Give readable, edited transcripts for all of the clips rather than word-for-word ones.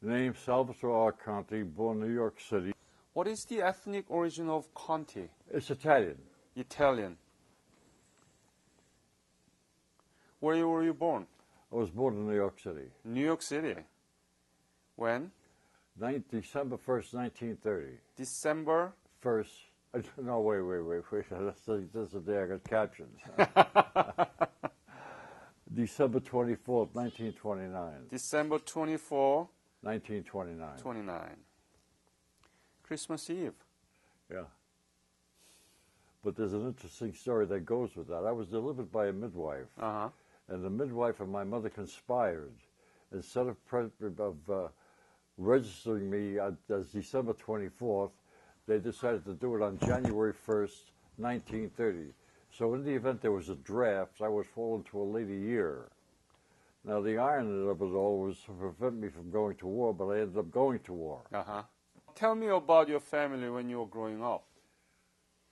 Name Salvatore R Conte, born New York City. What is the ethnic origin of Conte? It's Italian. Italian. Where were you born? I was born in New York City. New York City. When? December 1st, 1930. December? 1st. No, wait. That's the day I got captured. December 24th, 1929. December 24, 1929. 29. Christmas Eve. Yeah. But there's an interesting story that goes with that. I was delivered by a midwife. Uh-huh. And the midwife and my mother conspired. Instead of registering me as December 24th, they decided to do it on January 1st, 1930. So in the event there was a draft, I would fall into a later year. Now, the irony of it all was to prevent me from going to war, but I ended up going to war. Uh-huh. Tell me about your family when you were growing up.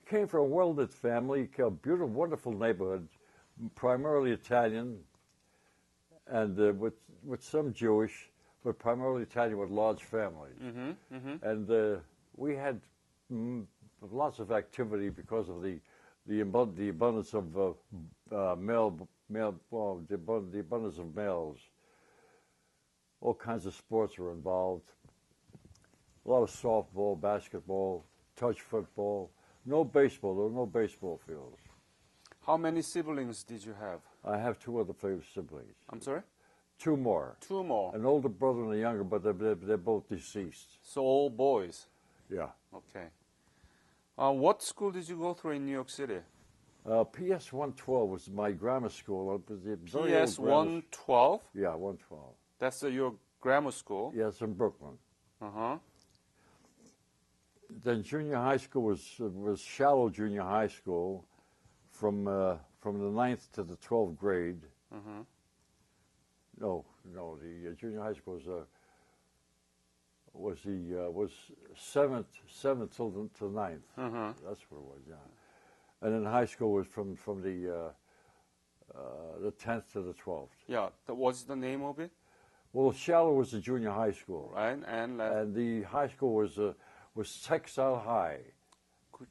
Came from a well-knit family, a beautiful, wonderful neighborhood, primarily Italian, and with some Jewish, but primarily Italian with large families. Mm-hmm, mm-hmm. And we had lots of activity because of the abundance of the abundance of males. All kinds of sports were involved. A lot of softball, basketball, touch football. No baseball. There were no baseball fields. How many siblings did you have? I have two other favorite siblings. I'm sorry? Two more. Two more. An older brother and a younger, but they're both deceased. So all boys? Yeah. Okay. What school did you go through in New York City? PS 112 was my grammar school. It was PS 112? Yeah, 112. That's your grammar school? Yes, in Brooklyn. Uh-huh. Then junior high school was shallow junior high school from the 9th to the 12th grade. Uh-huh. No, the junior high school was 7th till 9th. Uh-huh. That's what it was, yeah. And then high school was from the 10th to the 12th. Yeah, what's the name of it? Well, shallow was the junior high school. Right, and the high school was Textile High.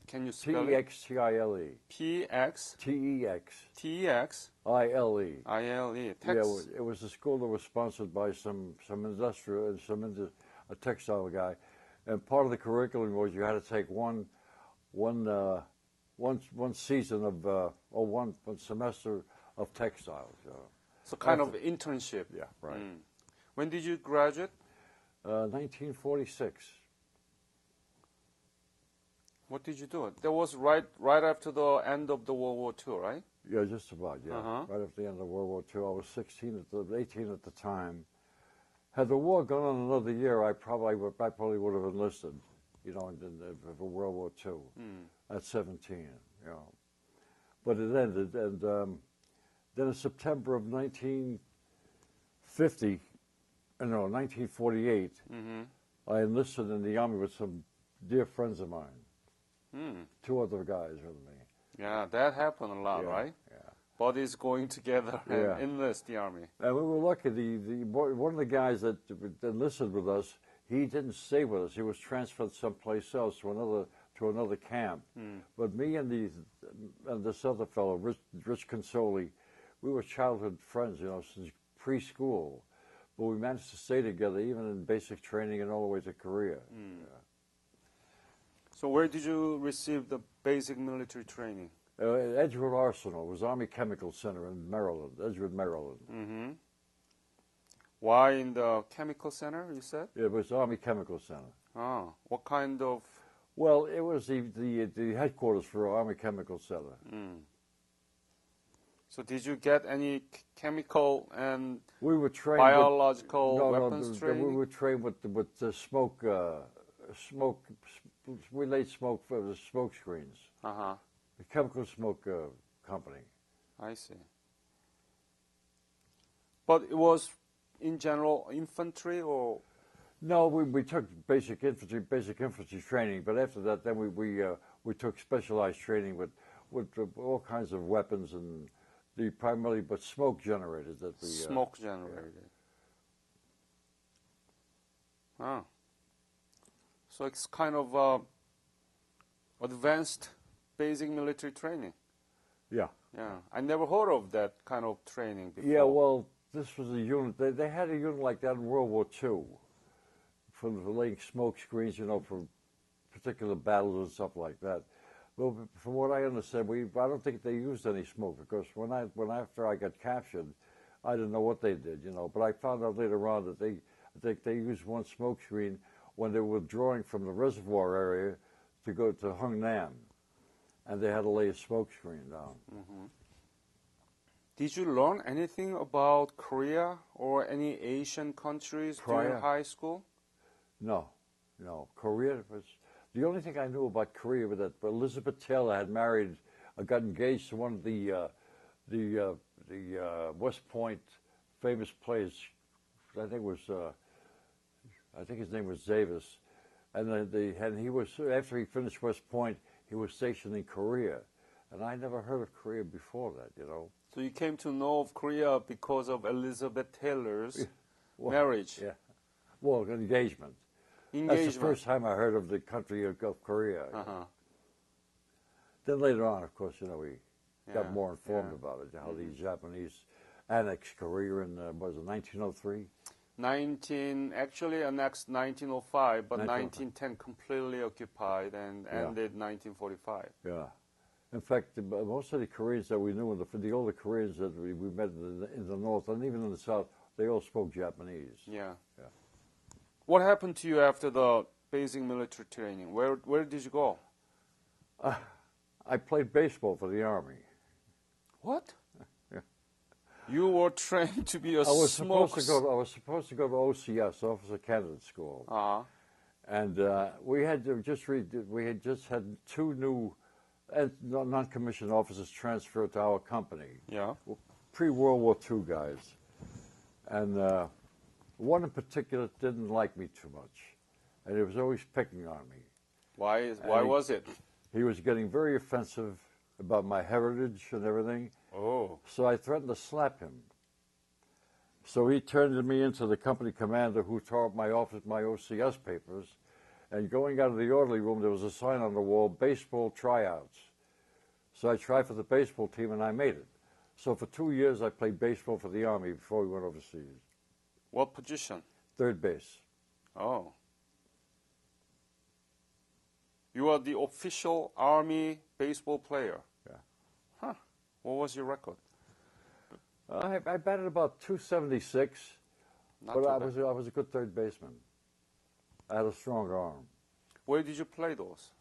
Can you spell it? T-E-X-T-I-L-E. P-X? T-E-X. T-E-X? I-L-E. I-L-E. Yeah, it was a school that was sponsored by some industrial and a textile guy, and part of the curriculum was you had to take one season of one semester of textiles. So kind of internship. Yeah, right. Mm. When did you graduate? 1946. What did you do? That was right after the end of the World War II, right? Yeah, just about, yeah. Uh-huh. Right after the end of World War II. I was 18 at the time. Had the war gone on another year, I probably would have enlisted, for World War II at 17, But it ended, and then in September of 1948, I enlisted in the Army with some dear friends of mine. Two other guys with me. Yeah, that happened a lot, right? Yeah. Buddies going together and enlist the Army. And we were lucky. One of the guys that enlisted with us, he didn't stay with us. He was transferred someplace else to another camp. But me and this other fellow, Rich Consoli, we were childhood friends, since preschool. But we managed to stay together even in basic training and all the way to Korea. Yeah. So where did you receive the basic military training? Edgewood Arsenal was Army Chemical Center in Maryland, Edgewood, Maryland. Mm-hmm. Why in the chemical center, you said? It was Army Chemical Center. Oh, what kind of? Well, it was the headquarters for Army Chemical Center. So did you get any chemical and we were trained biological weapons training? We were trained with smoke. We laid smoke for the smoke screens. Uh-huh. The chemical smoke company. I see. But it was, in general, infantry or? No, we took basic infantry training, but after that, then we took specialized training with all kinds of weapons and primarily but smoke generators that we smoke generated. Ah. So it's kind of advanced basic military training. Yeah. Yeah. I never heard of that kind of training before. Yeah, well, this was a unit. They had a unit like that in World War II for laying smoke screens, you know, for particular battles and stuff like that. Well, from what I understand, I don't think they used any smoke because after I got captured, I didn't know what they did, you know. But I found out later on that I think they used one smoke screen when they were withdrawing from the reservoir area to go to Hung Nam, and they had to lay a smoke screen down. Mm-hmm. Did you learn anything about Korea or any Asian countries during high school? No. Korea was the only thing I knew about Korea was that Elizabeth Taylor had got engaged to one of the West Point famous players. I think his name was Davis, and he was after he finished West Point, he was stationed in Korea, and I never heard of Korea before that, you know. So you came to know of Korea because of Elizabeth Taylor's marriage. Yeah, well, engagement. That's the first time I heard of the country of Korea. Uh-huh. Then later on, of course, you know, we got more informed about it, how the Japanese annexed Korea in, was it 1903? Actually annexed 1905, but 1910 completely occupied and ended 1945. Yeah. In fact, most of the Koreans that we knew, the older Koreans that we met in the north and even in the south, they all spoke Japanese. Yeah. What happened to you after the basic military training? Where did you go? I played baseball for the Army. What? Yeah. You were trained to be a I was smoker. I was supposed to go to OCS, Officer Candidate School, and we had just had two new non-commissioned officers transferred to our company. Yeah. Pre-World War II guys, and one in particular didn't like me too much, and he was always picking on me. Why was it? He was getting very offensive about my heritage and everything. Oh. So I threatened to slap him. So he turned me into the company commander who tore up my OCS papers. And going out of the orderly room, there was a sign on the wall, baseball tryouts. So I tried for the baseball team, and I made it. So for 2 years, I played baseball for the Army before we went overseas. What position? Third base. Oh. You are the official Army baseball player? Yeah. Huh. What was your record? I batted about 276, but I was a good third baseman. I had a strong arm. Where did you play those?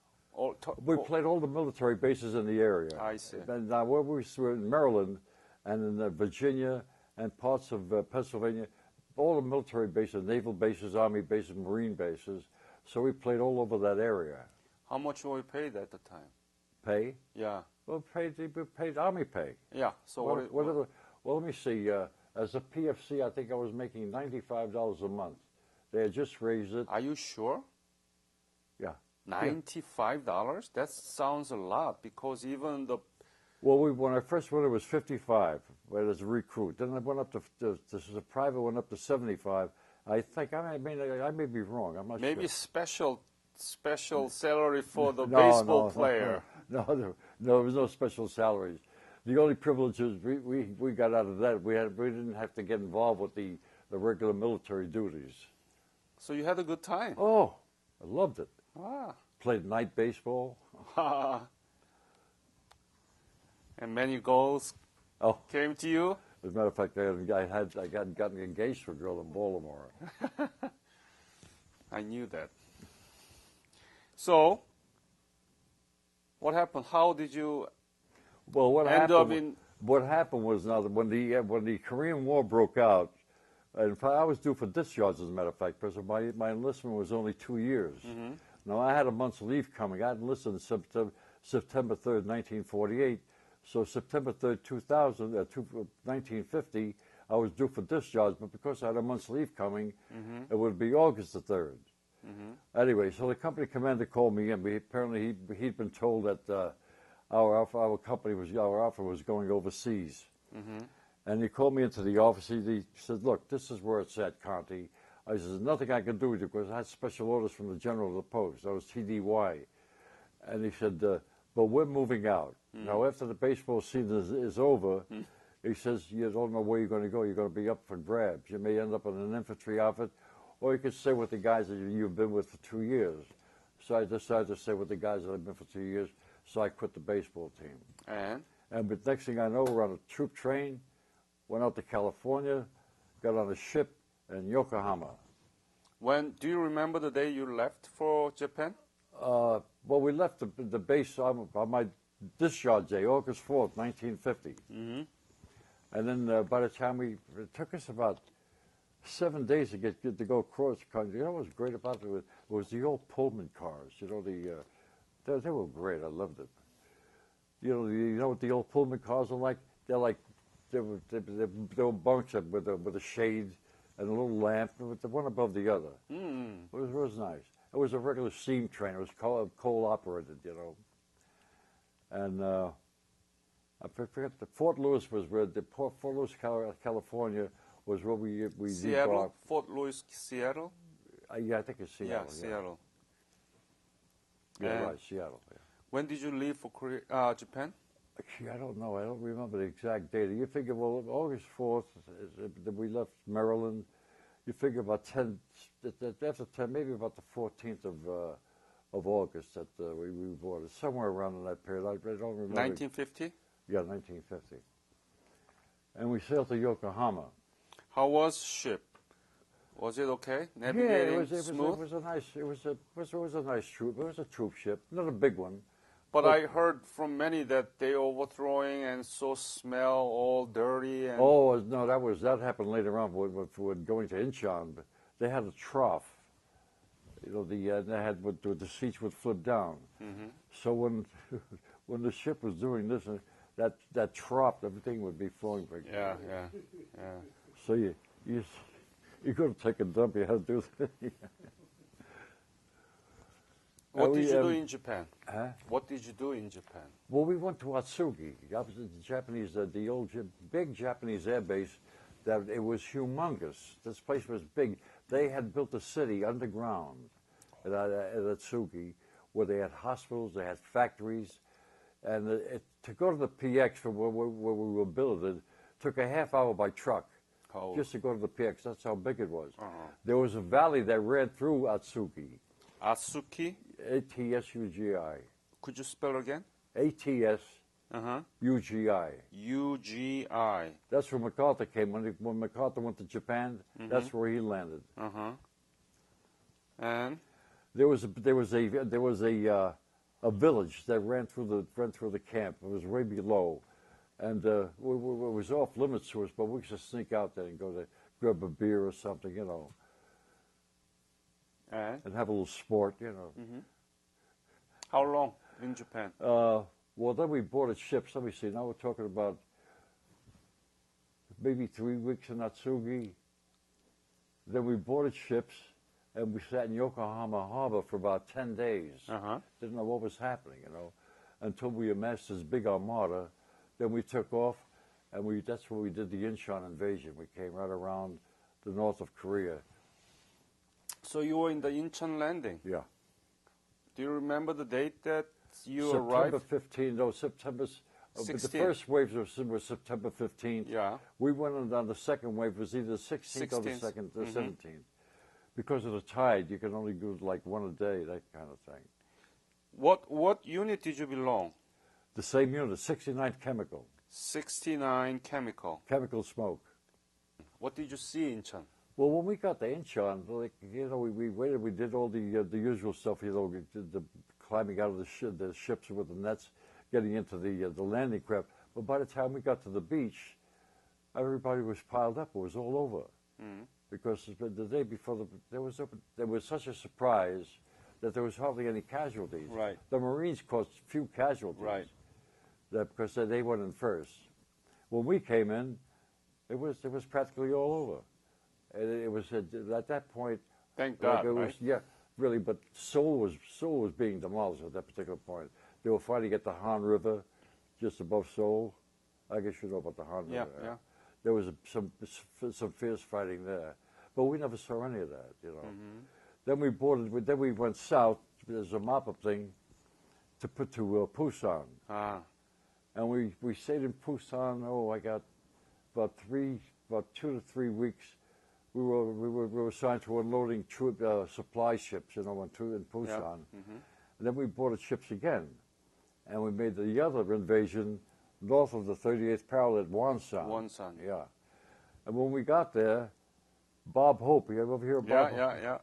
We played all the military bases in the area. I see. And now where we were in Maryland and in Virginia and parts of Pennsylvania, all the military bases, naval bases, Army bases, Marine bases. So we played all over that area. How much were you paid at the time? Pay? Yeah. Well, we paid Army pay. Yeah. So well, let me see. As a PFC, I think I was making $95 a month. They had just raised it. Are you sure? Yeah. $95? That sounds a lot because even the... Well, when I first went, it was 55 as a recruit. Then I went up to this is a private, went up to 75. I think I may be wrong. I'm not sure. Maybe special salary for the baseball player. No, there was no special salaries. The only privileges we got out of that, we didn't have to get involved with the regular military duties. So you had a good time? Oh, I loved it. Ah. Played night baseball. And many goals came to you? As a matter of fact, I got gotten engaged to a girl in Baltimore. I knew that. So, what happened? How did you what happened was now that when the Korean War broke out, in fact, I was due for discharge, as a matter of fact, because my enlistment was only 2 years. Mm-hmm. Now, I had a month's leave coming. I enlisted on September 3rd, 1948. So September 3rd, 1950, I was due for discharge, but because I had a month's leave coming, it would be August the 3rd. Mm-hmm. Anyway, so the company commander called me in. Apparently, he'd been told that our offer was going overseas. Mm-hmm. And he called me into the office. He said, "Look, this is where it's at, Conte. I says, nothing I can do with you because I had special orders from the general of the post. That was TDY. And he said, but we're moving out. Now, after the baseball season is over, he says, you don't know where you're going to go. You're going to be up for grabs. You may end up in an infantry outfit, or you could stay with the guys that you've been with for 2 years. So I decided to stay with the guys that I've been for 2 years, so I quit the baseball team. And the next thing I know, we're on a troop train, went out to California, got on a ship in Yokohama. Do you remember the day you left for Japan? Well, we left the base on my discharge day, August 4th, 1950. And then by the time it took us about 7 days to get to go across the country. You know what was great about it? Was the old Pullman cars. You know, they were great. I loved it. You know what the old Pullman cars are like? They were bunks with a shade and a little lamp, with the one above the other. It was nice. It was a regular steam train. It was coal operated, you know. And I forget, Fort Lewis was where Fort Lewis, California was where we Seattle, debarked. Fort Lewis, Seattle. Yeah, I think it's Seattle. Yeah, Seattle. Yeah, right, Seattle. Yeah. When did you leave for Japan? Actually, I don't know. I don't remember the exact date. You figure, well, August 4th, we left Maryland. You figure about 10, after 10, maybe about the 14th of August that we boarded, somewhere around in that period. I don't remember. 1950? Yeah, 1950. And we sailed to Yokohama. How was ship? Was it okay? Navigating smooth? It was a nice troop. It was a troop ship, not a big one. But I heard from many that they overthrowing and so smell all dirty. And oh no, that happened later on when going to Incheon. But they had a trough. You know, they had the seats would flip down. So when the ship was doing this, that trough, everything would be flowing very good. Yeah. So you couldn't take a dump. You had to do that. What did you do in Japan? Huh? What did you do in Japan? Well, we went to Atsugi. That was the Japanese, the old big Japanese air base. That it was humongous. This place was big. They had built a city underground at Atsugi, where they had hospitals, they had factories, and to go to the PX from where we were billeted took a half hour by truck. Just to go to the PX. That's how big it was. There was a valley that ran through Atsugi. Atsugi? A-T-S-U-G-I. Could you spell again? A-T-S-U-G-I. U-G-I. That's where MacArthur came. When MacArthur went to Japan, that's where he landed. And there was a village that ran through the camp. It was way below, and it was off limits to us. But we could sneak out there and go to grab a beer or something, you know. And have a little sport, you know. How long in Japan? Well, then we boarded ships. Let me see. Now we're talking about maybe 3 weeks in Atsugi. Then we boarded ships, and we sat in Yokohama Harbor for about 10 days. Didn't know what was happening, you know, until we amassed this big armada. Then we took off, and that's where we did the Incheon invasion. We came right around the north of Korea. So you were in the Incheon landing? Yeah. Do you remember the date that you September arrived? 15th. No, September. The first wave was September 15th. Yeah. We went on the second wave was either the 16th or the 17th. Because of the tide, you can only do like one a day, that kind of thing. What unit did you belong? The same unit, 69 chemical. 69 chemical. Chemical smoke. What did you see in Incheon? Well, when we got to Incheon, like, you know, we waited. We did all the usual stuff. You know, we did the climbing out of the ships with the nets, getting into the landing craft. But by the time we got to the beach, everybody was piled up. It was all over. Because the day before, there was such a surprise that there was hardly any casualties. Right. The Marines caused few casualties. Right. Because they went in first. When we came in, it was practically all over. And it was at that point. Thank God, it was, right? Yeah, really. But Seoul was being demolished at that particular point. They were fighting at the Han River, just above Seoul. I guess you know about the Han River. Yeah. There was some fierce fighting there. but we never saw any of that, you know. Then we boarded. Then we went south. There's a mop-up thing to put to Busan, and we stayed in Busan. Oh, I got about 2 to 3 weeks. We were assigned to unloading supply ships, you know, in Busan. And then we boarded ships again, and we made the other invasion north of the 38th parallel at Wonsan. Wonsan. Yeah. And when we got there, Bob Hope, you ever hear of Bob Hope? Yeah.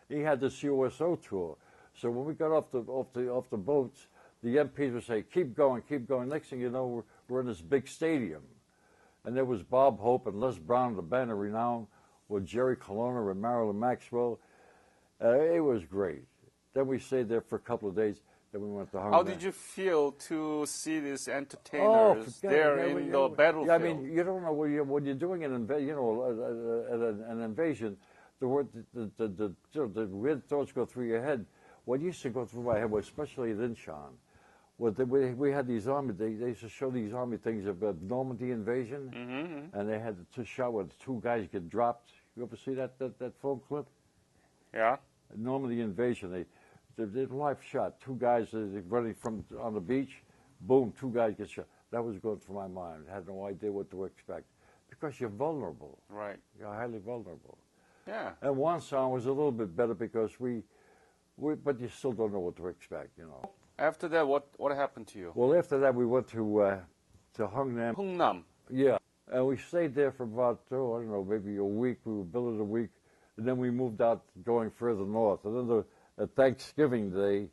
He had this USO tour. So when we got off the boats, the MPs would say, keep going, keep going. Next thing you know, we're in this big stadium. And there was Bob Hope and Les Brown, the band of renown, with Jerry Colonna and Marilyn Maxwell. It was great. Then we stayed there for a couple of days. Then we went to Hong Kong. How did you feel to see these entertainers there in the battlefield? Yeah, I mean, you don't know when you're doing an invasion. The weird thoughts go through your head. What used to go through my head, especially in Incheon, we had these army. They used to show these army things of Normandy invasion, and they had to show where 2 guys get dropped. You ever see that film clip? Yeah. Normandy invasion. They live shot. 2 guys running from on the beach. Boom, 2 guys get shot. That was going through my mind. I had no idea what to expect because you're vulnerable. Right. You're highly vulnerable. Yeah. And Wonsan was a little bit better because but you still don't know what to expect, you know. After that, what happened to you? Well, after that, we went to Hungnam. Hungnam. Yeah. And we stayed there for about, I don't know, maybe a week. We were billeted a week. And then we moved out going further north. And then at Thanksgiving Day,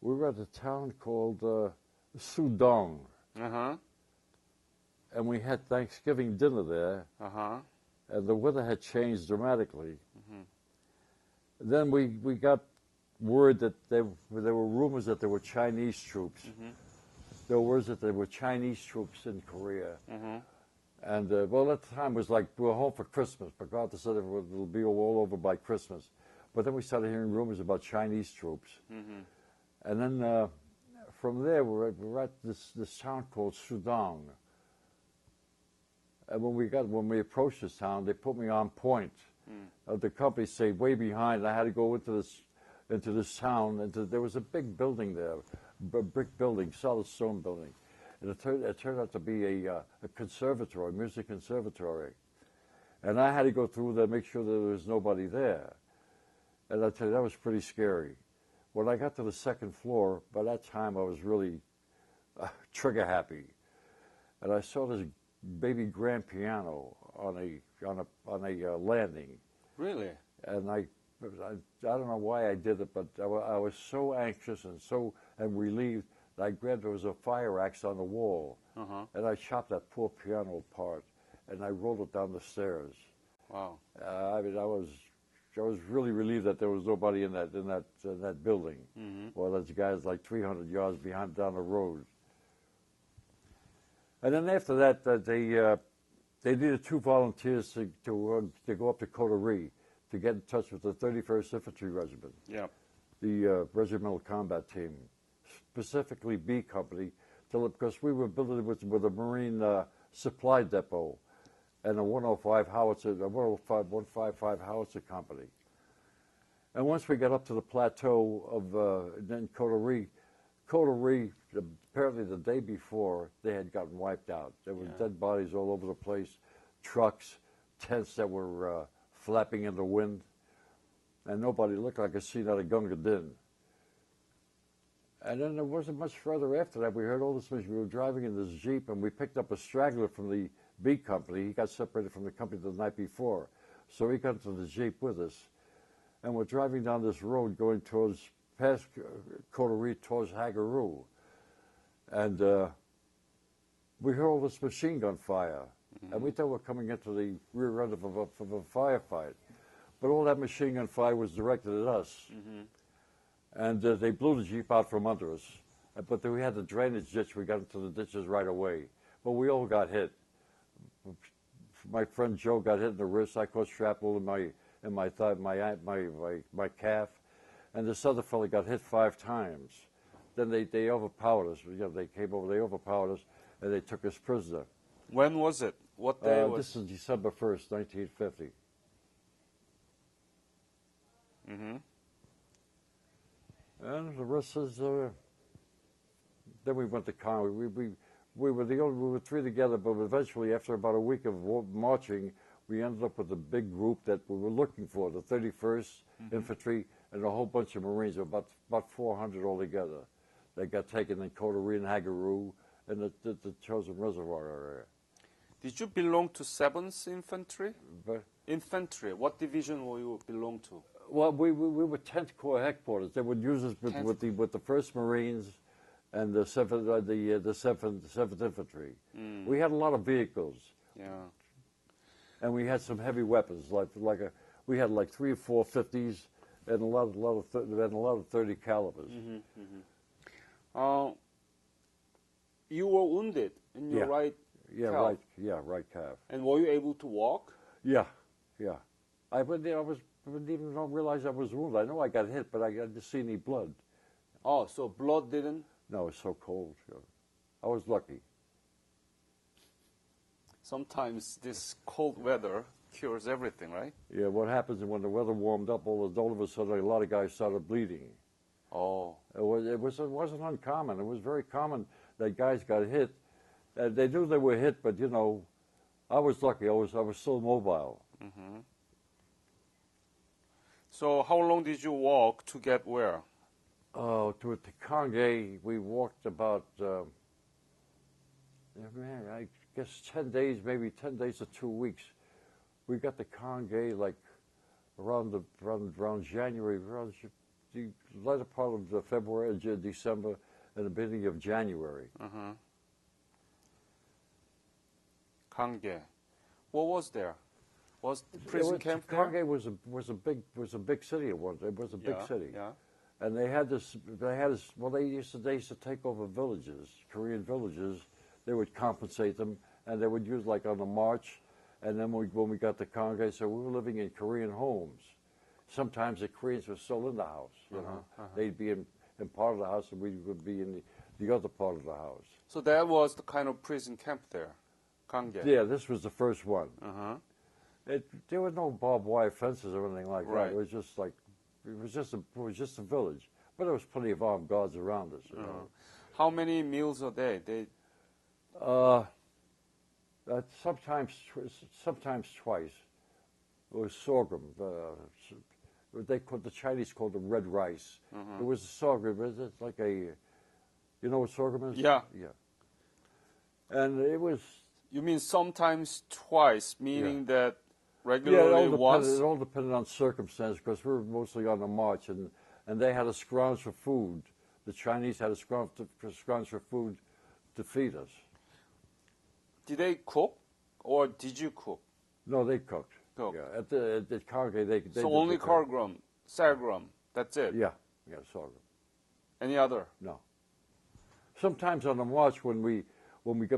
we were at a town called Sudong. And we had Thanksgiving dinner there. And the weather had changed dramatically. Then we got word that there were rumors that there were Chinese troops. There were words that there were Chinese troops in Korea. And, well, at the time it was like, we were home for Christmas. MacArthur said it'll be all over by Christmas. But then we started hearing rumors about Chinese troops. And then from there, we're at this town called Sudong. And when we approached this town, they put me on point. The company stayed way behind. I had to go into this town. There was a big building there, a brick building, solid stone building. And it turned out to be a conservatory, music conservatory. And I had to go through there, make sure that there was nobody there. And I tell you, that was pretty scary. When I got to the second floor, by that time I was really trigger happy. And I saw this baby grand piano on a landing. Really? And I don't know why I did it, but I was so anxious and relieved. I grabbed, there was a fire axe on the wall, and I chopped that poor piano apart, and I rolled it down the stairs. Wow! I mean, I was really relieved that there was nobody in that building. Well, there's guys like 300 yards down the road. And then after that, they needed 2 volunteers to go up to Coterie to get in touch with the 31st Infantry Regiment. Yeah. The regimental combat team. Specifically B Company, because we were building with a Marine supply depot and a 105 howitzer, a 155 howitzer company. And once we got up to the plateau of then Coterie, apparently the day before, they had gotten wiped out. There were dead bodies all over the place, trucks, tents that were flapping in the wind, and nobody looked like a scene out of Gunga Din. And then there wasn't much further after that. We heard all this. We were driving in this Jeep, and we picked up a straggler from the B Company. He got separated from the company the night before. So he got into the Jeep with us. And we're driving down this road going past Coterie towards Hagaru. And we heard all this machine gun fire. And we thought we were coming into the rear end of a firefight. But all that machine gun fire was directed at us. And they blew the Jeep out from under us. But then we had the drainage ditch. We got into the ditches right away. But we all got hit. My friend Joe got hit in the wrist. I caught shrapnel in my thigh, my calf. And this other fellow got hit 5 times. Then they overpowered us. They came over, they overpowered us, and they took us prisoner. When was it? What day was it? This is December 1st, 1950. Mm-hmm. And the rest is. Then we went to Congo. We were three together, but eventually, after about a week of marching, we ended up with a big group that we were looking for, the 31st Infantry and a whole bunch of Marines, about 400 altogether. They got taken in Coterie and Hagarou and the Chosin Reservoir area. Did you belong to 7th Infantry? But, Infantry. What division will you belong to? well, we were 10th Corps headquarters. They would use us with the 1st Marines and the 7th Infantry. We had a lot of vehicles. Yeah. And we had some heavy weapons, we had like 3 or 4 50s and a lot of 30 calibers. You were wounded in your right calf. Right calf. And were you able to walk? Yeah. I didn't even realize I was wounded. I know I got hit, but I didn't see any blood. Oh, so blood didn't? No, it's so cold. I was lucky. Sometimes this cold weather cures everything, right? Yeah, what happens is when the weather warmed up, all of a sudden a lot of guys started bleeding. Oh. It wasn't uncommon. It was very common that guys got hit. They knew they were hit, but I was lucky. I was still mobile. Mm-hmm. So how long did you walk to get where? Oh, to Congo, we walked about, I guess 10 days, maybe 10 days to 2 weeks. We got to Congo like around January, around the latter part of February, December, and the beginning of January. Uh-huh. Congo. What was there? Was the prison camp there? Congo was a big city. It was a big city. Yeah. And they used to take over villages, Korean villages. They would compensate them, and they would use like on the march. And then when we got to Congo, so we were living in Korean homes. Sometimes the Koreans were still in the house. They'd be in part of the house, and we would be in the other part of the house. So that was the kind of prison camp there, Congo. Yeah, this was the first one. Uh-huh. There were no barbed wire fences or anything like Right. that. It was just a village, but there was plenty of armed guards around us. You know. How many meals a day? Sometimes twice. It was sorghum. The Chinese called it red rice. It was a sorghum. It's like you know what sorghum is? Yeah. Yeah. And it was. You mean sometimes twice, meaning that Yeah, regularly once? it all depended on circumstance because we were mostly on the march, and they had to scrounge for food. The Chinese had to scrounge for food to feed us. Did they cook, or did you cook? No, they cooked. Cooked. Yeah, at the Congo, they So only sorghum, that's it? Yeah, sorghum. Any other? No. Sometimes on the march,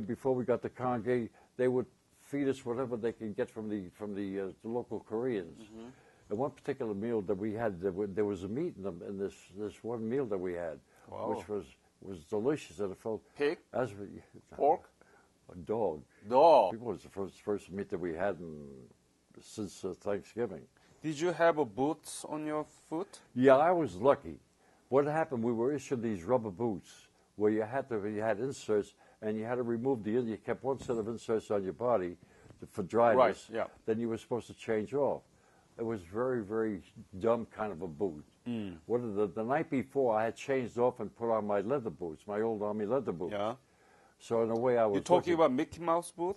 before we got to Congo, they would feed us whatever they could get from the local Koreans. And one particular meal that we had, there was a meat in this one meal that we had, which was delicious. And it felt Pig? Pork? A dog. Dog. It was the first meat that we had since Thanksgiving. Did you have boots on your foot? Yeah, I was lucky. What happened? We were issued these rubber boots where you had inserts, and you had to remove you kept one set of inserts on your body for dryness. Right, yeah. Then you were supposed to change off. It was very, very dumb kind of a boot. The night before, I had changed off and put on my leather boots, my old Army leather boots. Yeah. So in a way, I was. You're talking about Mickey Mouse boot?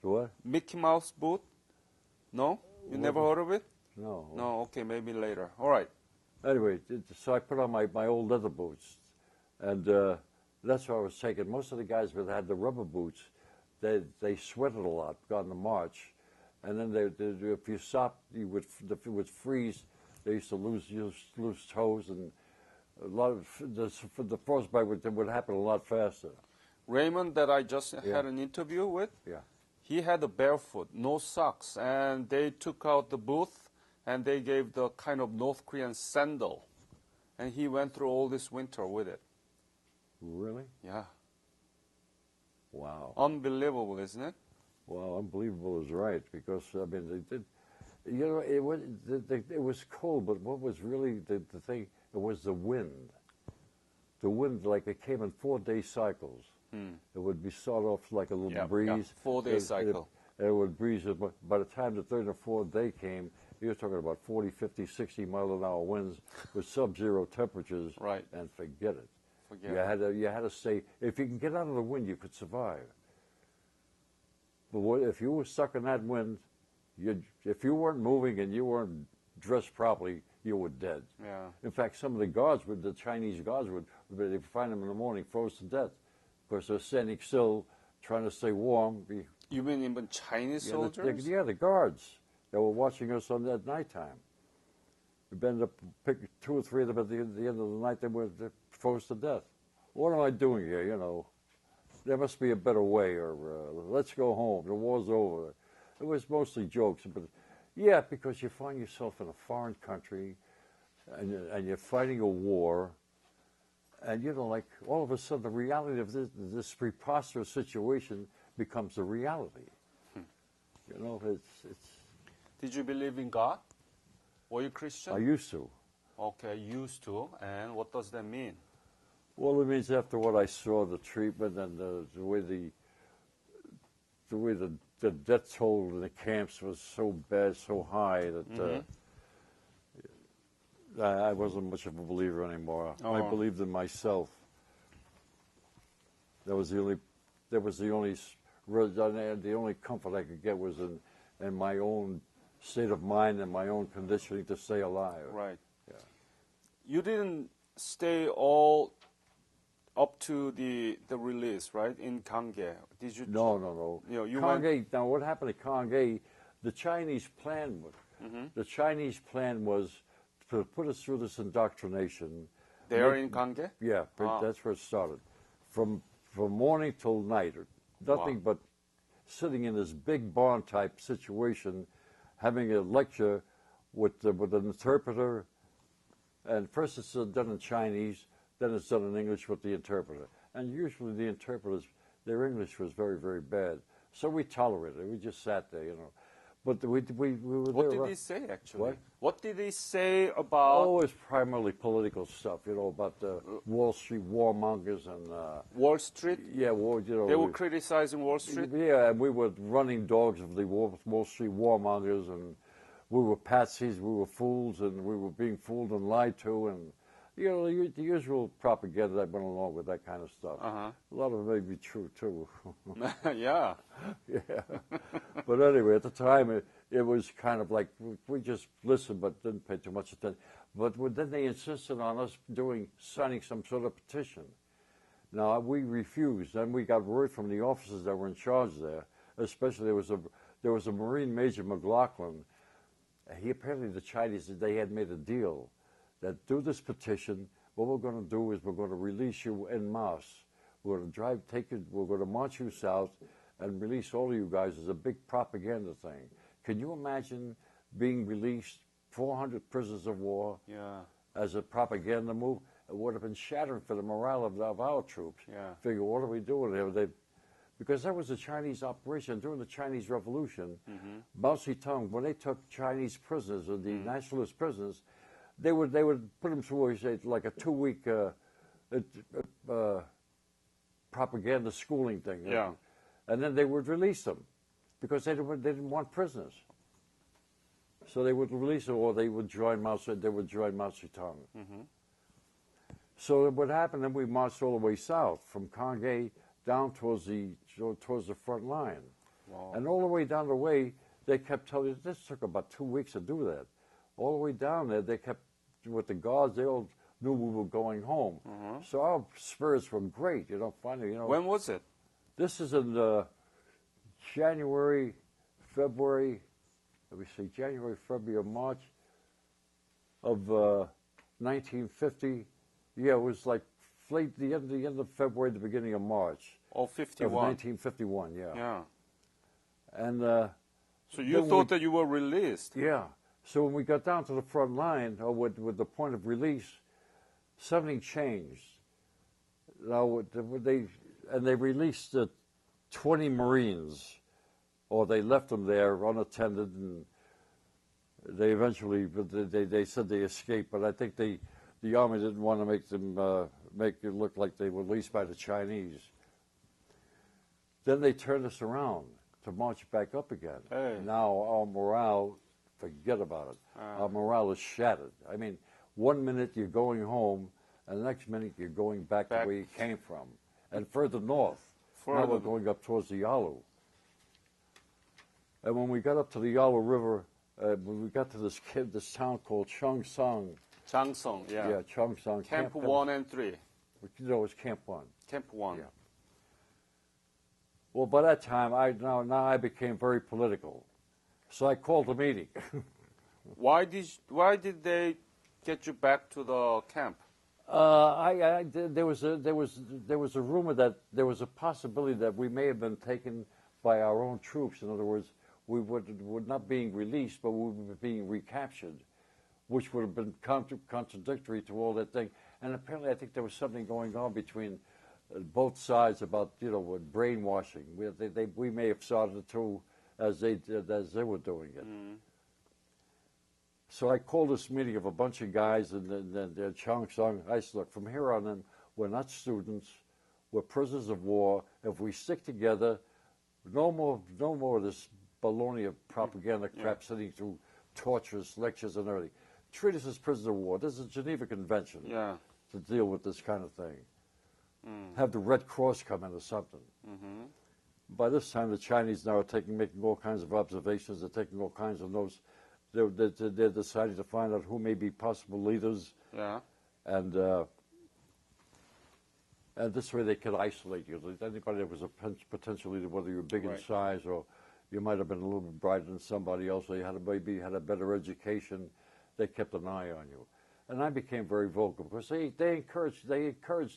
What? Mickey Mouse boot? No? You never heard of it? No. No, okay, maybe later. All right. Anyway, so I put on my old leather boots, and that's what I was taking. Most of the guys that had the rubber boots, they sweated a lot on the march, and then if you stopped, it would freeze. They used to lose toes, and a lot of the frostbite would happen a lot faster. Raymond, that I just had an interview with, he had a barefoot, no socks, and they took out the boot and they gave the kind of North Korean sandal, and he went through all this winter with it. Really? Yeah. Wow. Unbelievable, isn't it? Wow, unbelievable is right, because I mean You know, it was cold, but what was really the thing? It was the wind. The wind, like it came in 4-day cycles. It would be sort of like a little breeze. 4-day cycle. It would breeze. By the time the third or fourth day came, you're talking about 40, 50, 60 mile-an-hour winds with sub-zero temperatures. Right. And forget it. You had to say, if you can get out of the wind, you could survive. But if you were stuck in that wind, if you weren't moving and you weren't dressed properly, you were dead. Yeah. In fact, some of the guards, the Chinese guards, they'd find them in the morning froze to death because they're standing still, trying to stay warm. You mean even Chinese soldiers? The guards that were watching us on that nighttime. We ended up picking 2 or 3 of them at the end of the night. They froze to death. What am I doing here? You know, there must be a better way, or let's go home. The war's over. It was mostly jokes, but yeah, because you find yourself in a foreign country, and you're fighting a war, and you know, like all of a sudden, the reality of this preposterous situation becomes a reality. You know, it's. Did you believe in God? Were you Christian? I used to. Okay, used to. And what does that mean? Well, it means after what I saw, the treatment and the way the death toll in the camps was so bad, so high that I wasn't much of a believer anymore. I believed in myself. That was the only comfort I could get was in my own state of mind and my own conditioning to stay alive. Right. Yeah. You didn't stay all up to the release, right? In Kanghae, did you? No. You know, you Kanghae. went... Now, what happened at Kanghae? The Chinese plan was to put us through this indoctrination. There in Kanghae? Yeah, that's where it started. From morning till night, nothing but sitting in this big barn type situation, having a lecture with an interpreter, and first it's done in Chinese, then it's done in English with the interpreter. And usually the interpreters, their English was very, very bad. So we tolerated it. We just sat there, you know. But we were What there. Did he say, actually? What? What did he say about... Oh, it's primarily political stuff, you know, about the Wall Street warmongers and... Wall Street? Yeah, you know... They were criticizing Wall Street? Yeah, and we were running dogs of the Wall Street warmongers, and we were patsies, we were fools, and we were being fooled and lied to, and... You know, the usual propaganda that went along with that kind of stuff. A lot of it may be true, too. Yeah. Yeah. But anyway, at the time, it was kind of like we just listened but didn't pay too much attention. But then they insisted on us signing some sort of petition. Now, we refused. Then we got word from the officers that were in charge there, especially there was a Marine Major McLaughlin. Apparently the Chinese, they had made a deal that through this petition, what we're going to do is we're going to release you en masse. We're going to we're going to march you south and release all of you guys as a big propaganda thing. Can you imagine being released, 400 prisoners of war, as a propaganda move? It would have been shattering for the morale of our troops. Yeah. Figure, what are we doing here? Because that was a Chinese operation during the Chinese Revolution. Mao Zedong, when they took Chinese prisoners, or the nationalist prisoners, they would put them through like a 2-week propaganda schooling thing. Yeah. And then they would release them because they didn't want prisoners. So they would release them, or they would join Mao Zedong. So what happened? Then we marched all the way south from Kanghae down towards the front line. Wow. And all the way down the way, they kept telling us, this took about 2 weeks to do that. All the way down there, they kept, with the guards, they all knew we were going home. So our spirits were great, you know, finally, you know. When was it? This is in January, February, March of 1950. Yeah, it was like late, the end of February, the beginning of March. Oh, 51. Of 1951, yeah. Yeah. And so you thought that you were released? Yeah. So when we got down to the front line, or with the point of release, something changed. Now they released 20 Marines, or they left them there unattended, and They eventually, but they said they escaped, but I think the Army didn't want to make them make it look like they were released by the Chinese. Then they turned us around to march back up again. Hey. Now our morale, forget about it. Our morale is shattered. I mean, 1 minute you're going home, and the next minute you're going back to where you came from, and further north. Now we're going up towards the Yalu. And when we got up to the Yalu River, when we got to this town called Cheongsong. Cheongsong, yeah. Yeah, Cheongsong. Camp 1 and 3. No, it was Camp 1. Camp 1. Yeah. Well, by that time, now I became very political, so I called a meeting. Why did they get you back to the camp? There was a rumor that there was a possibility that we may have been taken by our own troops. In other words, we would not being released, but we were being recaptured, which would have been contradictory to all that thing. And apparently, I think there was something going on between both sides about with brainwashing. We may have started it too, as they were doing it. Mm. So I called this meeting of a bunch of guys in Cheongsong. I said, look, from here on in, we're not students. We're prisoners of war. If we stick together, no more of this baloney of propaganda crap sitting through torturous lectures and everything. Treat us as prisoners of war. There's a Geneva Convention to deal with this kind of thing. Mm. Have the Red Cross come in or something. Mm-hmm. By this time, the Chinese now are making all kinds of observations. They're taking all kinds of notes. They're deciding to find out who may be possible leaders. Yeah. And this way they could isolate you. Anybody that was a potential leader, whether you were big in size or you might have been a little bit brighter than somebody else, or you maybe had a better education, they kept an eye on you. And I became very vocal because they encouraged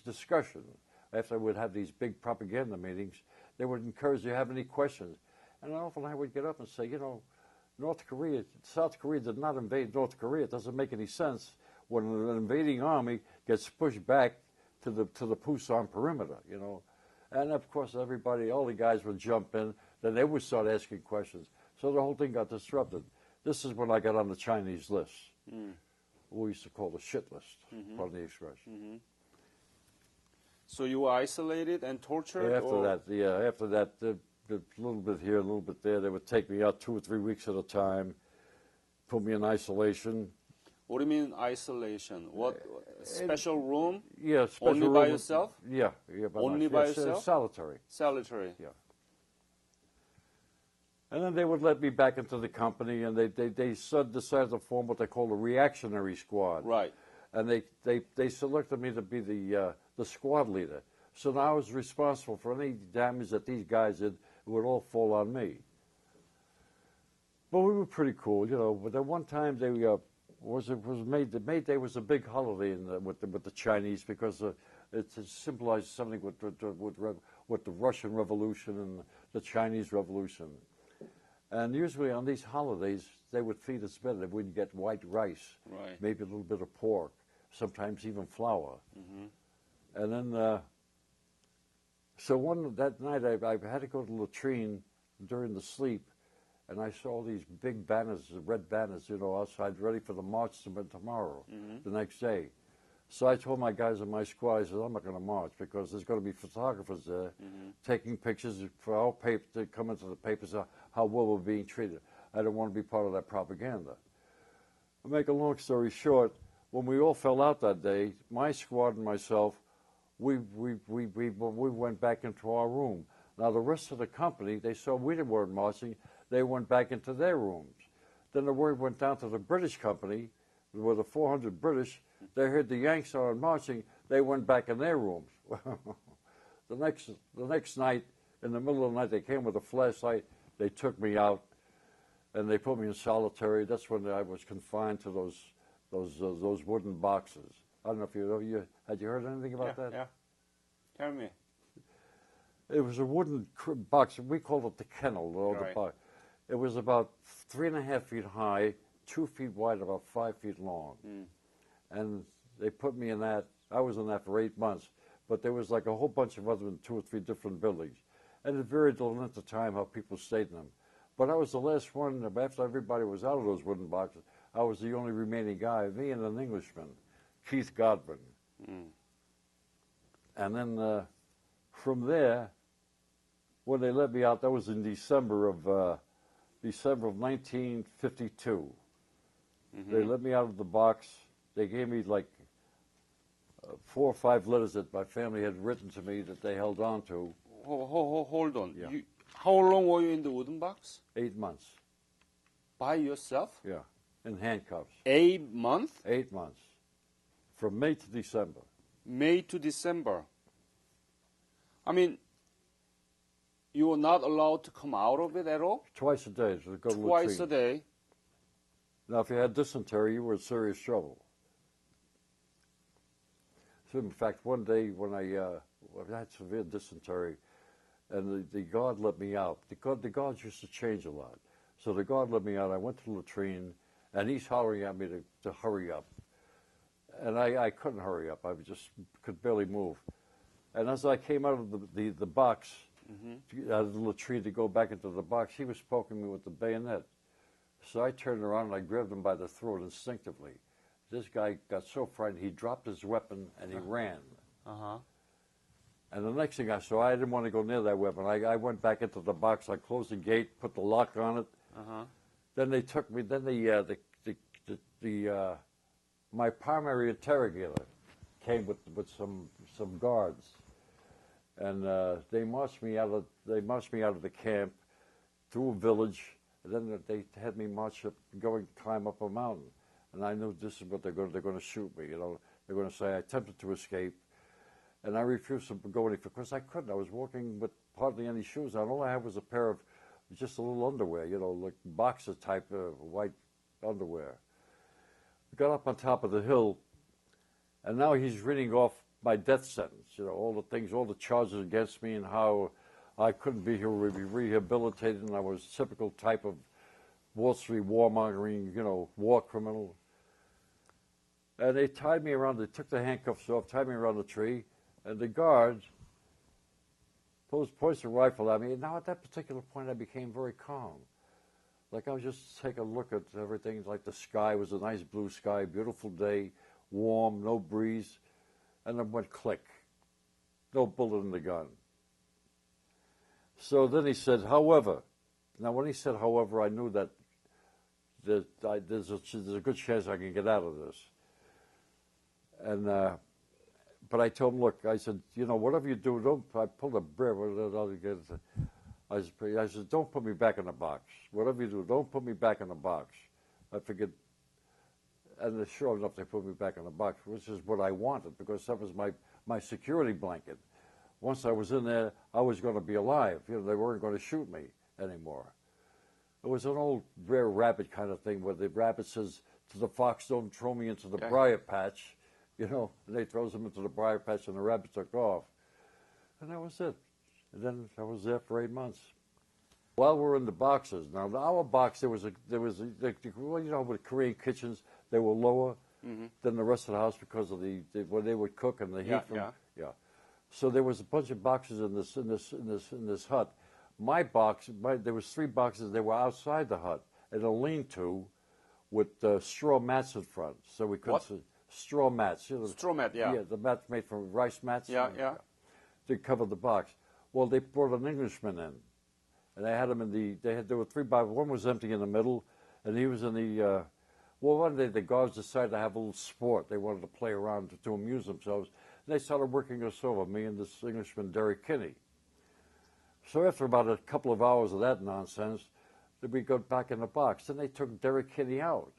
discussion. After we'd have these big propaganda meetings, they would encourage you to have any questions. And often I would get up and say, South Korea did not invade North Korea. It doesn't make any sense when an invading army gets pushed back to the Pusan perimeter, And of course, all the guys would jump in. Then they would start asking questions. So the whole thing got disrupted. This is when I got on the Chinese list. Mm. We used to call the shit list, pardon the expression. Mm-hmm. So you were isolated and tortured? After that, a little bit here, a little bit there. They would take me out 2 or 3 weeks at a time, put me in isolation. What do you mean isolation? What, special room? Yeah, special room. Only by yourself? Yeah. Only by yourself? Solitary. Solitary. Yeah. And then they would let me back into the company, and they decided to form what they call a reactionary squad. Right. And they selected me to be the squad leader. So now I was responsible for any damage that these guys did. It would all fall on me. But we were pretty cool, But at one time, May Day was a big holiday with the Chinese because it symbolized something with the Russian Revolution and the Chinese Revolution. And usually on these holidays, they would feed us better. We'd get white rice, maybe a little bit of pork, sometimes even flour. Mm-hmm. And then, so that night I had to go to the latrine during the sleep, and I saw these big banners, red banners, outside, ready for the march tomorrow, the next day. So I told my guys in my squad, I said, I'm not going to march because there's going to be photographers there taking pictures for our paper to come into the papers how well we're being treated. I don't want to be part of that propaganda. To make a long story short, when we all fell out that day, my squad and myself, we went back into our room. Now the rest of the company, they saw we weren't marching, they went back into their rooms. Then the word went down to the British company, with the 400 British. They heard the Yanks are marching. They went back in their rooms. The next night, in the middle of the night, they came with a flashlight. They took me out, and they put me in solitary. That's when I was confined to those wooden boxes. I don't know if had you heard anything about that? Yeah. Tell me. It was a wooden box. We called it the kennel. The box. It was about 3.5 feet high, 2 feet wide, about 5 feet long. Mm. And they put me in that. I was in that for 8 months. But there was like a whole bunch of other 2 or 3 different buildings. And it varied the length of time how people stayed in them. But I was the last one. After everybody was out of those wooden boxes, I was the only remaining guy, me and an Englishman, Keith Godwin. And then from there, when they let me out, that was in December of 1952. They let me out of the box. They gave me like 4 or 5 letters that my family had written to me that they held on to. Hold on. Yeah. How long were you in the wooden box? 8 months. By yourself? Yeah, in handcuffs. 8 months? 8 months. From May to December. May to December. I mean, you were not allowed to come out of it at all? Twice a day. To go to Twice a latrine. day? Now, if you had dysentery, you were in serious trouble. So, in fact, one day when I had severe dysentery, and the guard let me out. The guards used to change a lot. So the guard let me out. I went to the latrine, and he's hollering at me to hurry up. And I couldn't hurry up. I just could barely move. And as I came out of the box, out of the latrine to go back into the box, he was poking me with the bayonet. So I turned around and I grabbed him by the throat instinctively. This guy got so frightened, he dropped his weapon and he ran. And the next thing I saw, I didn't want to go near that weapon. I went back into the box. I closed the gate, put the lock on it. Then they took me. Then my primary interrogator came with some guards, and they marched me out of the camp through a village. And then they had me march up, climb up a mountain, and I knew this is what they're going to shoot me. You know, they're going to say I attempted to escape. And I refused to go any because I couldn't. I was walking with hardly any shoes on. All I had was a pair of just a little underwear, you know, like boxer type white underwear. I got up on top of the hill, and now he's reading off my death sentence, you know, all the charges against me and how I couldn't be here, be rehabilitated, and I was a typical type of Wall Street warmongering, you know, war criminal. And they tied me around, they took the handcuffs off, tied me around the tree, and the guard points a rifle at me. And now at that particular point, I became very calm. Like I was just taking a look at everything, like the sky was a nice blue sky, beautiful day, warm, no breeze, and then went click. No bullet in the gun. So then he said, however. Now when he said, however, I knew that there's a good chance I can get out of this. And but I told him, look, I said, you know, whatever you do, don't. I pulled a bear. I said, don't put me back in the box. Whatever you do, don't put me back in the box. I figured, and sure enough, they put me back in the box, which is what I wanted because that was my security blanket. Once I was in there, I was going to be alive. You know, they weren't going to shoot me anymore. It was an old rare rabbit kind of thing where the rabbit says to the fox, don't throw me into the briar patch. You know, and they throws him into the briar patch, and the rabbit took off. And that was it. And then I was there for 8 months. While we're in the boxes, now our box, there was well, you know, with Korean kitchens, they were lower than the rest of the house because of where they would cook and the heat. So there was a bunch of boxes in this hut. My box, there was 3 boxes. They were outside the hut in a lean-to with straw mats in front, so we couldn't see. Straw mats. You know, straw mat, yeah. Yeah, the mats made from rice mats. Yeah. To cover the box. Well, they brought an Englishman in, and they had him in there were 3 boxes. One was empty in the middle, and he was in the. Well, one day the guards decided to have a little sport. They wanted to play around to amuse themselves. And they started working us over, me and this Englishman, Derek Kinney. So after about a couple of hours of that nonsense, we got back in the box. Then they took Derek Kinney out.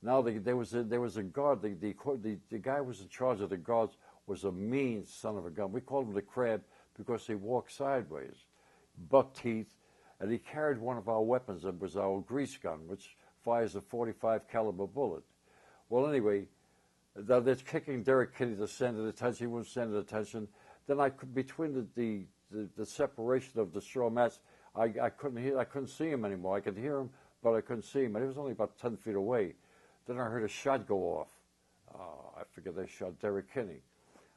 Now there was a guard. The guy who was in charge of the guards was a mean son of a gun. We called him the Crab because he walked sideways, buck teeth, and he carried one of our weapons. It was our grease gun, which fires a .45 caliber bullet. Well, anyway, they're kicking Derek Kinney to stand at attention. He wouldn't stand at attention. Then between the separation of the straw mats, I couldn't see him anymore. I could hear him, but I couldn't see him. And he was only about 10 feet away. Then I heard a shot go off. I figured they shot Derek Kinney.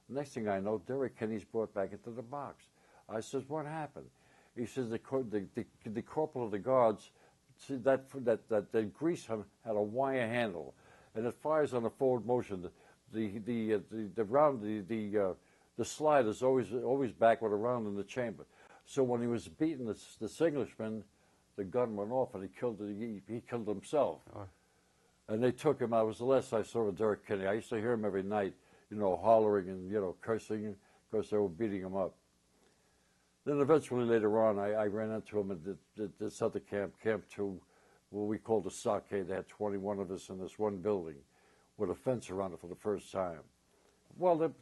Next thing I know, Derek Kinney's brought back into the box. I says, what happened? He says the corporal of the guards, see that grease had a wire handle, and it fires on a forward motion. The slide is always backward around in the chamber. So when he was beating this Englishman, the gun went off and he killed himself. Oh. And they took him. I was the last I saw of Derek Kennedy. I used to hear him every night, hollering and cursing because they were beating him up. Then eventually later on, I ran into him at this other camp, Camp 2, what we called the stockade. They had 21 of us in this one building with a fence around it for the first time. Well,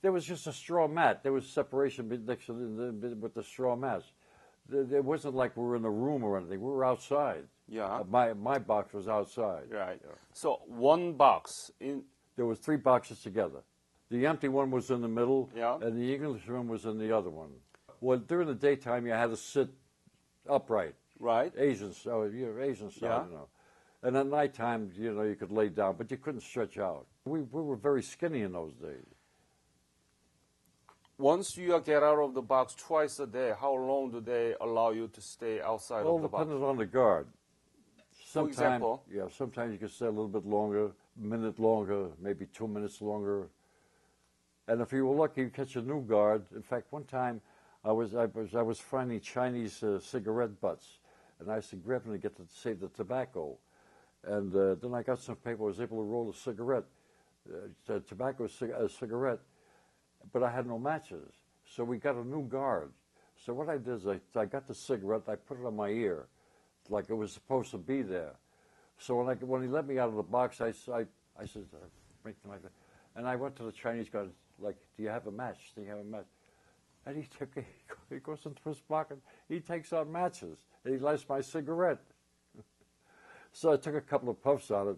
there was just a straw mat. There was separation next to with the straw mats. It wasn't like we were in a room or anything. We were outside. Yeah. My box was outside. Right. Yeah. So one box There was 3 boxes together. The empty one was in the middle, yeah, and the English room was in the other one. Well, during the daytime, you had to sit upright. Right. Asian style, yeah. And at nighttime, you could lay down, but you couldn't stretch out. We were very skinny in those days. Once you get out of the box twice a day, how long do they allow you to stay outside of the box? All depended on the guard. For example? Yeah, sometimes you could stay a little bit longer, a minute longer, maybe 2 minutes longer. And if you were lucky, you'd catch a new guard. In fact, one time I was finding Chinese cigarette butts, and I used to grab them to get to save the tobacco. And then I got some paper. I was able to roll a cigarette, a cigarette, but I had no matches. So we got a new guard. So what I did is I got the cigarette, I put it on my ear, like it was supposed to be there. So when he let me out of the box, I said, and I went to the Chinese guy, like, do you have a match? Do you have a match? And he goes into his pocket, he takes out matches, and he lights my cigarette. So I took a couple of puffs on it,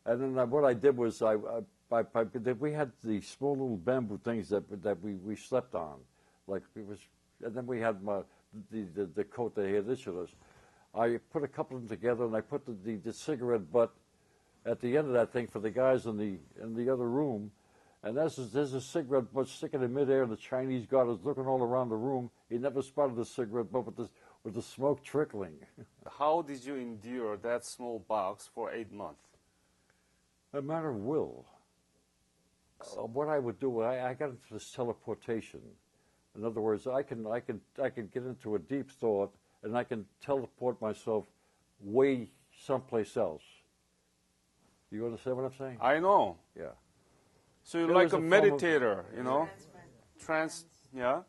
and then what I did was we had these small little bamboo things that we slept on, and then we had the coat that he had issued us. I put a couple of them together, and I put the cigarette butt at the end of that thing for the guys in the other room. And there's a cigarette butt sticking in midair, and the Chinese guard is looking all around the room. He never spotted the cigarette butt with the smoke trickling. How did you endure that small box for 8 months? A matter of will. What I would do, I got into this teleportation. In other words, I can get into a deep thought, and I can teleport myself way someplace else. You understand what I'm saying? I know. Yeah. So you're like a meditator, yeah?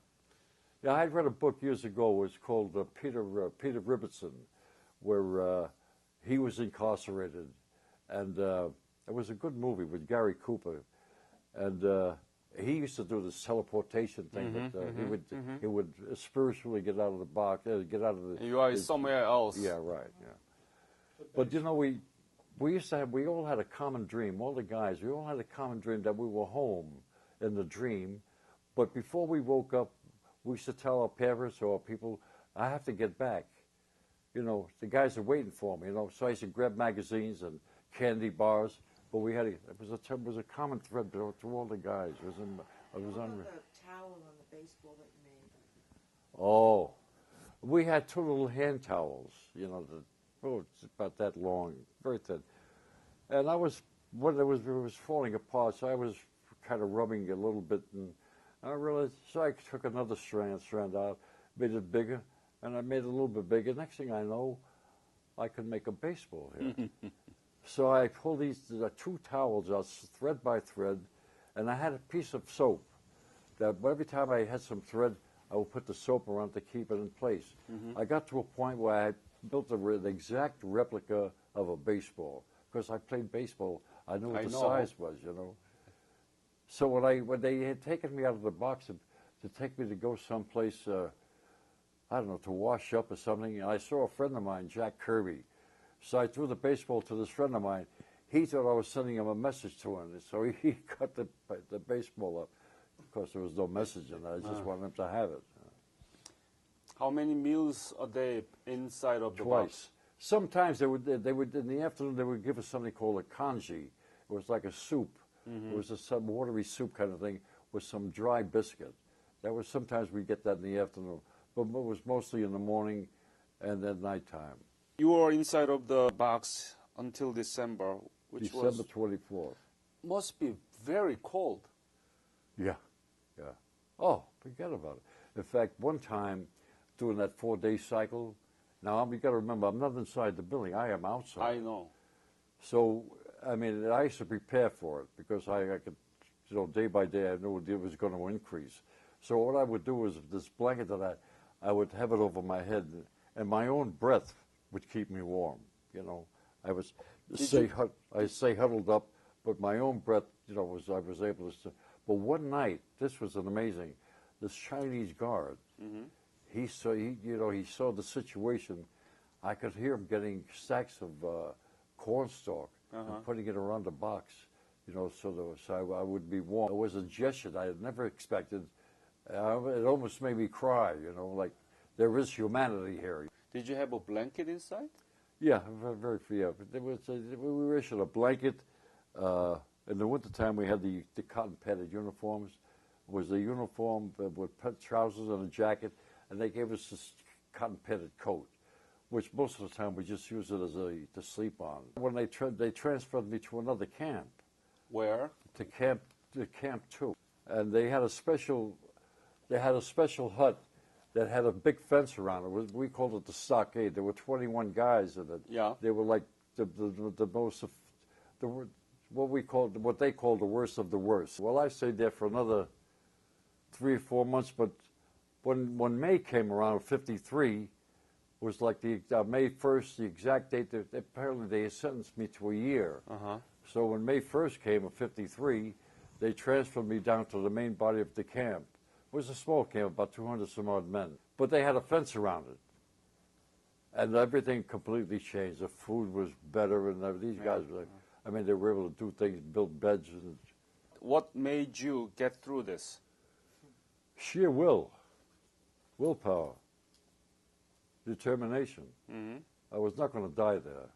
Yeah, I read a book years ago. It was called Peter Ribertson, where he was incarcerated. And it was a good movie with Gary Cooper. And he used to do this teleportation thing. He would spiritually get out of the box, get out of the... You are somewhere else. Yeah, right, yeah. But, we all had a common dream, all the guys, we all had a common dream that we were home in the dream. But before we woke up, we used to tell our parents or people, I have to get back. The guys are waiting for me, So I used to grab magazines and candy bars. But it was a common thread to all the guys. It was unreal. What about the towel on the baseball that you made? Oh, we had 2 little hand towels, it's about that long, very thin. And when it was falling apart, so I was kind of rubbing it a little bit, and I realized, so I took another strand out, made it bigger, and I made it a little bit bigger. Next thing I know, I could make a baseball here. So I pulled these 2 towels out, thread by thread, and I had a piece of soap that every time I had some thread, I would put the soap around to keep it in place. I got to a point where I built an exact replica of a baseball. Because I played baseball, I knew what the size was, So when they had taken me out of the box to take me to go someplace, I don't know, to wash up or something, and I saw a friend of mine, Jack Kirby. So I threw the baseball to this friend of mine. He thought I was sending him a message to him, so he cut the baseball up. Of course, there was no message in it. I just wanted him to have it. How many meals a day inside of the Twice. box? Sometimes they would in the afternoon they would give us something called a congee. It was like a soup. It was some watery soup kind of thing with some dry biscuit. Sometimes we get that in the afternoon. but it was mostly in the morning and at nighttime. You were inside of the box until December, which December 24th. Must be very cold. Yeah, yeah. Oh, forget about it. In fact, one time during that 4-day cycle, now you got to remember, I'm not inside the building. I am outside. I know. So, I mean, I used to prepare for it because I could, day by day, I knew it was going to increase. So what I would do was this blanket that I would have it over my head, and my own breath would keep me warm. I was stay huddled up, but my own breath, I was able to. But one night, this was an amazing. This Chinese guard, he saw the situation. I could hear him getting stacks of cornstalk and putting it around the box, so I would be warm. It was a gesture I had never expected. It almost made me cry, like there is humanity here. Did you have a blanket inside? Yeah, very few. We were issued a blanket. In the wintertime, we had the cotton padded uniforms. It was a uniform with trousers and a jacket, and they gave us this cotton padded coat, which most of the time we just use it to sleep on. When they transferred me to another camp. Where? To camp 2, and they had a special hut that had a big fence around it. We called it the stockade. There were 21 guys in it. Yeah. They were like the most, what they called the worst of the worst. Well, I stayed there for another 3 or 4 months, but when May came around, 53, was like the May 1st, the exact date. Apparently they had sentenced me to a year. So when May 1st came of 53, they transferred me down to the main body of the camp. It was a small camp, about 200 some odd men. But they had a fence around it. And everything completely changed. The food was better, and these guys were they were able to do things, build beds. What made you get through this? Sheer willpower, determination. I was not going to die there.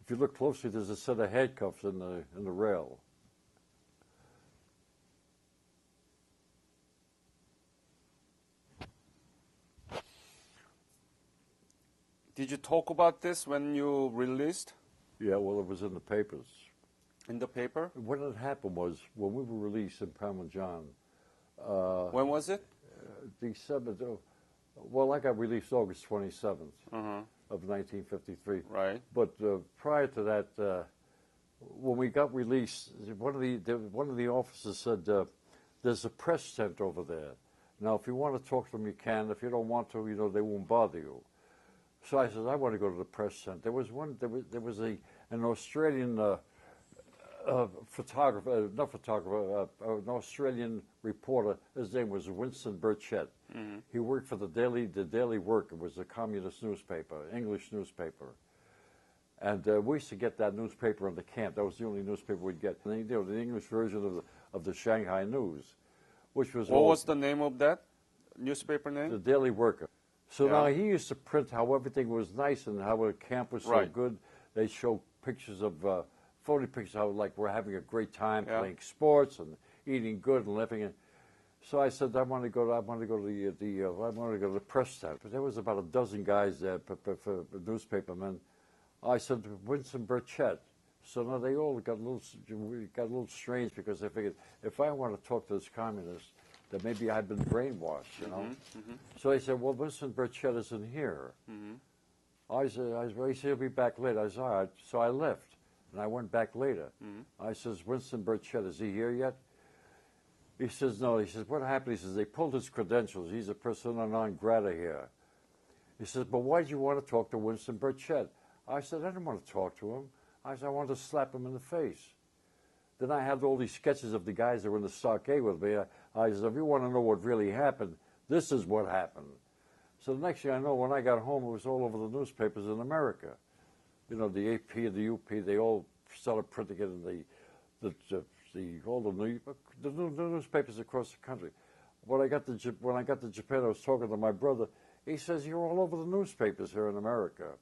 If you look closely, there's a set of handcuffs in the rail. Did you talk about this when you released? Yeah, well, it was in the papers. In the paper? What had happened was, when we were released in Parmesan. When was it? December. Well, I got released August 27th. Of 1953. Right. But prior to that, when we got released, one of the officers said, "There's a press tent over there. Now, if you want to talk to them, you can. If you don't want to, they won't bother you." So I said, "I want to go to the press tent." There was an Australian photographer, an Australian reporter. His name was Winston Burchett. He worked for the Daily Worker. It was a communist newspaper, English newspaper. And we used to get that newspaper in the camp. That was the only newspaper we'd get. And, the English version of the Shanghai News, which was... What was the name of that newspaper name? The Daily Worker. So now he used to print how everything was nice and how the camp was so good. They show pictures of... photo pictures how we're having a great time playing sports and eating good and living. So I said, I want to go to the press tent. But there was about a dozen guys there, for newspapermen. I said, Winston Burchett. So now they all got a little strange, because they figured, if I want to talk to this communist, that maybe I've been brainwashed, So they said, well, Winston Burchett isn't here. I said, he'll be back later. I said, all right. So I left. And I went back later. I says, Winston Burchett, is he here yet? He says, no. He says, what happened? He says, they pulled his credentials. He's a persona non grata here. He says, but why did you want to talk to Winston Burchett? I said, I didn't want to talk to him. I said, I wanted to slap him in the face. Then I had all these sketches of the guys that were in the stockade with me. I said, if you want to know what really happened, this is what happened. So the next thing I know, when I got home, it was all over the newspapers in America. The AP and the UP, they all started printing it in all the newspapers across the country. When I got to Japan, I was talking to my brother. He says, you're all over the newspapers here in America.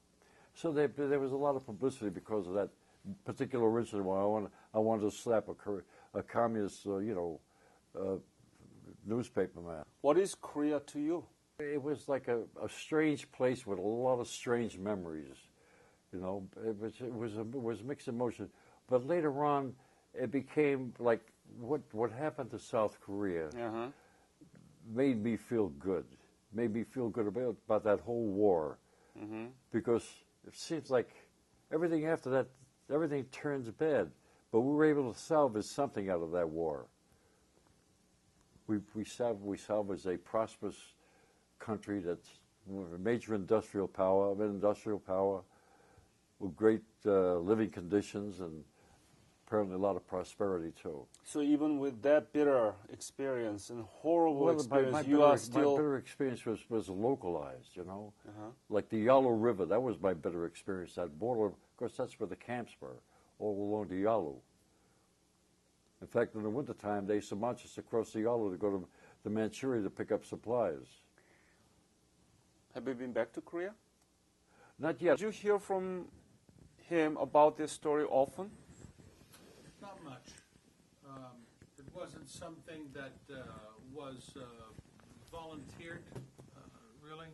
So there was a lot of publicity because of that particular incident where I wanted to slap a communist, newspaper man. What is Korea to you? It was like a strange place with a lot of strange memories. It was mixed emotion. But later on, it became like what happened to South Korea made me feel good. Made me feel good about that whole war. Because it seems like everything after that, everything turns bad. But we were able to salvage something out of that war. We salvaged a prosperous country that's a major industrial power, with great living conditions and apparently a lot of prosperity too. So even with that bitter experience and horrible experience, my bitter experience was localized, like the Yalu River. That was my bitter experience. That border, of course, that's where the camps were, all along the Yalu. In fact, in the wintertime, they used to march us across the Yalu to go to Manchuria to pick up supplies. Have you been back to Korea? Not yet. Did you hear from him about this story often? Not much. It wasn't something that was volunteered, really,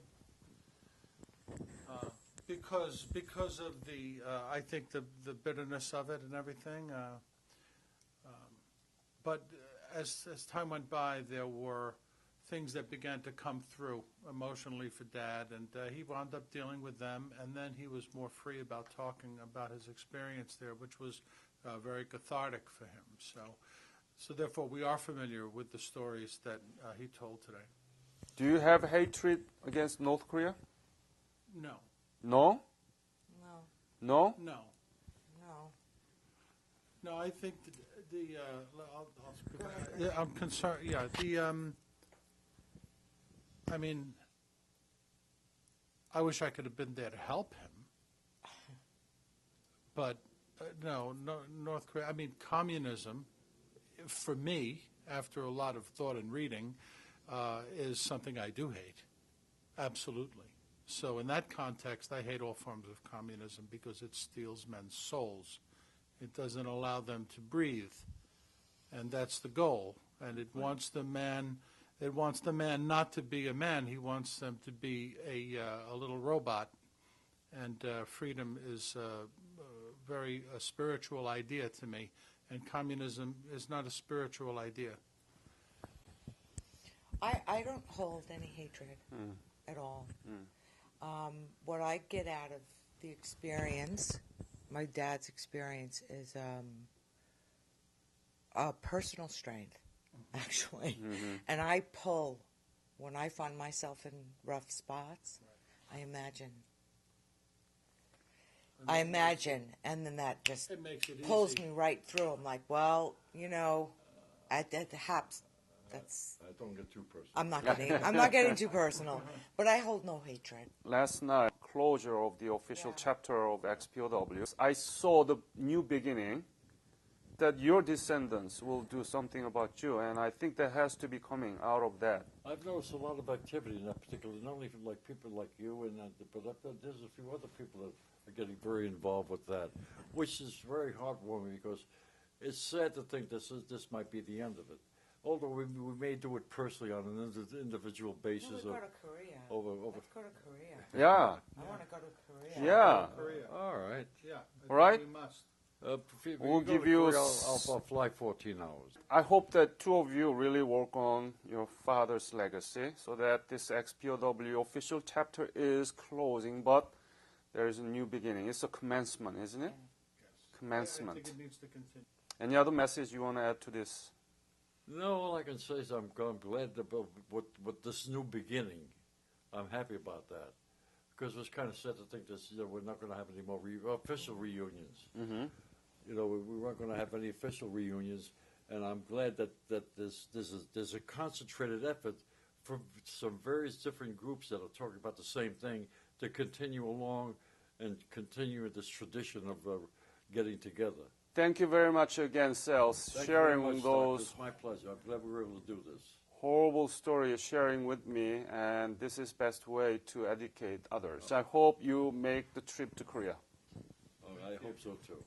because of the I think the bitterness of it and everything. But as time went by, there were things that began to come through emotionally for Dad, and he wound up dealing with them, and then he was more free about talking about his experience there, which was very cathartic for him. So therefore, we are familiar with the stories that he told today. Do you have hatred against North Korea? No. No? No. No? No. No. No, I think I'll speak about it. I'm concerned. Yeah, I mean, I wish I could have been there to help him, but no, North Korea. I mean, communism, for me, after a lot of thought and reading, is something I do hate, absolutely. So in that context, I hate all forms of communism because it steals men's souls. It doesn't allow them to breathe, and that's the goal. And it wants the man. It wants the man not to be a man. He wants them to be a little robot. And freedom is a spiritual idea to me, and communism is not a spiritual idea. I don't hold any hatred at all. What I get out of the experience, my dad's experience, is personal strength, actually. And I pull, when I find myself in rough spots, I imagine, and then that just pulls me right through. I'm like, well, at the haps, that's. Don't get too personal. I'm not getting too personal, but I hold no hatred. Last night, closure of the official chapter of XPOW, I saw the new beginning, that your descendants will do something about you, and I think that has to be coming out of that. I've noticed a lot of activity in that particular, not only from people like you, but there's a few other people that are getting very involved with that, which is very heartwarming because it's sad to think this might be the end of it. Although we may do it personally on an individual basis. I want to go to Korea. Let's go to Korea. Yeah. I want to go to Korea. Yeah. Korea. All right. Yeah. All right. We must. We'll give you. I'll fly 14 hours. I hope that two of you really work on your father's legacy so that this XPOW official chapter is closing, but there is a new beginning. It's a commencement, isn't it? Yes. Commencement. I think it needs to continue. Any other message you want to add to this? No, all I can say is I'm glad with this new beginning. I'm happy about that because it was kind of sad to think this. We're not going to have any more official reunions. Mm-hmm. We weren't going to have any official reunions, and I'm glad that there's a concentrated effort from some various different groups that are talking about the same thing to continue along and continue this tradition of getting together. Thank you very much again, Sales, sharing those. It's my pleasure. I'm glad we were able to do this. Horrible stories sharing with me, and this is best way to educate others. I hope you make the trip to Korea. I hope so too.